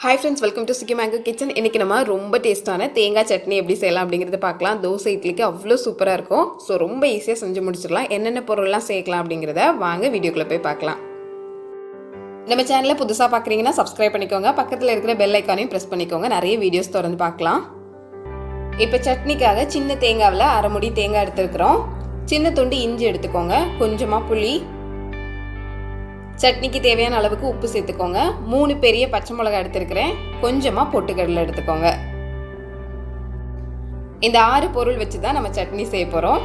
Hi friends, welcome to Sugi Mango Kitchen. இன்னைக்கு நம்ம ரொம்ப டேஸ்டான தேங்காய் சட்னி எப்படி செய்யலாம் அப்படிங்கறத பார்க்கலாம். தோசை இட்லிக்கு அவ்ளோ சூப்பரா இருக்கும். சோ ரொம்ப ஈஸியா செஞ்சு முடிச்சிடலாம். என்னென்ன பொருள்லாம் சேர்க்கலாம் அப்படிங்கறத வாங்க வீடியோக்குள்ள போய் பார்க்கலாம். நம்ம சேனலை புதுசா பார்க்கறீங்கன்னா Subscribe பண்ணிக்கோங்க. பக்கத்துல இருக்கிற பெல் ஐகானையும் பிரஸ் பண்ணிக்கோங்க. நிறைய வீடியோஸ் தொடர்ந்து பார்க்கலாம். இப்போ சட்னிக்காக சின்ன தேங்காய்ல அரை முடி தேங்காய் எடுத்துக்கிறோம். சின்ன துண்டு இஞ்சி எடுத்துக்கோங்க. கொஞ்சமா புளி, சட்னிக்கு தேவையான அளவுக்கு உப்பு சேர்த்துக்கோங்க. 3 பெரிய பச்சை மிளகாய் எடுத்துக்கிறேன். கொஞ்சமா பொட்டுக்கடலை எடுத்துக்கோங்க. இந்த 6 பொருள் வச்சு தான் நம்ம சட்னி செய்ய போறோம்.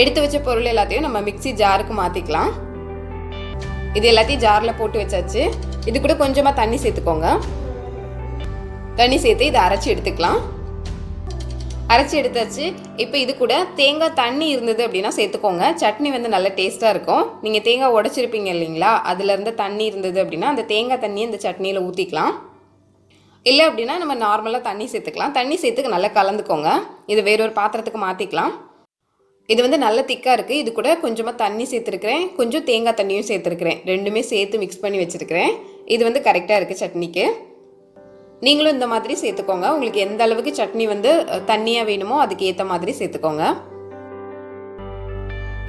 எடுத்து வச்ச பொருள் எல்லாத்தையும் நம்ம மிக்ஸி ஜாருக்கு மாத்திக்கலாம். இது எல்லாத்தையும் ஜார்ல போட்டு வச்சாச்சு. இது கூட கொஞ்சமா தண்ணி சேர்த்துக்கோங்க. தண்ணி சேர்த்து இதை அரைச்சி எடுத்துக்கலாம். அரைச்சி எடுத்தாச்சு. இப்போ இது கூட தேங்காய் தண்ணி இருந்தது அப்படின்னா சேர்த்துக்கோங்க. சட்னி வந்து நல்ல டேஸ்ட்டாக இருக்கும். நீங்கள் தேங்காய் உடைச்சிருப்பீங்க இல்லைங்களா, அதில் இருந்து தண்ணி இருந்தது அப்படின்னா அந்த தேங்காய் தண்ணியை இந்த சட்னியில் ஊற்றிக்கலாம். இல்லை அப்படின்னா நம்ம நார்மலாக தண்ணி சேர்த்துக்கலாம். தண்ணி சேர்த்துக்கு நல்லா கலந்துக்கோங்க. இது வேறொரு பாத்திரத்துக்கு மாற்றிக்கலாம். இது வந்து நல்ல திக்காக இருக்குது. இது கூட கொஞ்சமாக தண்ணி சேர்த்துருக்கிறேன், கொஞ்சம் தேங்காய் தண்ணியும் சேர்த்துருக்கிறேன். ரெண்டுமே சேர்த்து மிக்ஸ் பண்ணி வச்சுருக்கிறேன். இது வந்து கரெக்டாக இருக்குது சட்னிக்கு. நீங்களும் இந்த மாதிரி சேர்த்துக்கோங்க. உங்களுக்கு எந்த அளவுக்கு சட்னி வந்து தண்ணியாக வேணுமோ அதுக்கு ஏற்ற மாதிரி சேர்த்துக்கோங்க.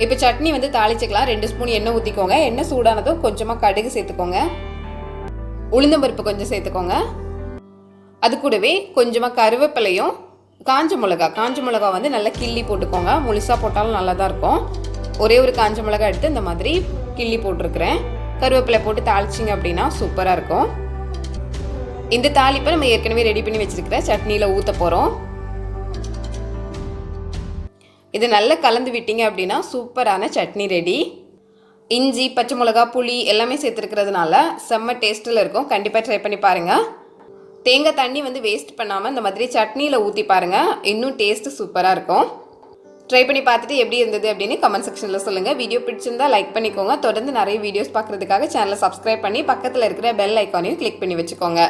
இப்போ சட்னி வந்து தாளிச்சுக்கலாம். 2 ஸ்பூன் எண்ணெய் ஊற்றிக்கோங்க. எண்ணெய் சூடானதும் கொஞ்சமாக கடுகு சேர்த்துக்கோங்க. உளுந்தம்பருப்பு கொஞ்சம் சேர்த்துக்கோங்க. அது கூடவே கொஞ்சமாக கருவேப்பிலையும் காஞ்ச மிளகா வந்து நல்லா கிள்ளி போட்டுக்கோங்க. முழுசாக போட்டாலும் நல்லா தான் இருக்கும். ஒரே ஒரு காஞ்ச மிளகா எடுத்து இந்த மாதிரி கிள்ளி போட்டிருக்கிறேன். கருவேப்பிலை போட்டு தாளிச்சிங்க அப்படின்னா சூப்பராக இருக்கும். இந்த தாளிப்பை நம்ம ஏற்கனவே ரெடி பண்ணி வச்சிருக்கிற சட்னியில் ஊற்ற போகிறோம். இது நல்லா கலந்து விட்டீங்க அப்படின்னா சூப்பரான சட்னி ரெடி. இஞ்சி, பச்சை மிளகா, புளி எல்லாமே சேர்த்துருக்கிறதுனால செம்ம டேஸ்ட்டில் இருக்கும். கண்டிப்பாக ட்ரை பண்ணி பாருங்கள். தேங்காய் தண்ணி வந்து வேஸ்ட் பண்ணாமல் இந்த மாதிரி சட்னியில் ஊற்றி பாருங்கள். இன்னும் டேஸ்ட்டு சூப்பராக இருக்கும். ட்ரை பண்ணி பார்த்துட்டு எப்படி இருந்தது அப்படின்னு கமெண்ட் செக்ஷனில் சொல்லுங்கள். வீடியோ பிடிச்சிருந்தா லைக் பண்ணிக்கோங்க. தொடர்ந்து நிறைய வீடியோஸ் பார்க்குறதுக்காக சேனலை சப்ஸ்கிரைப் பண்ணி பக்கத்தில் இருக்கிற பெல் ஐக்கானையும் கிளிக் பண்ணி வச்சுக்கோங்க.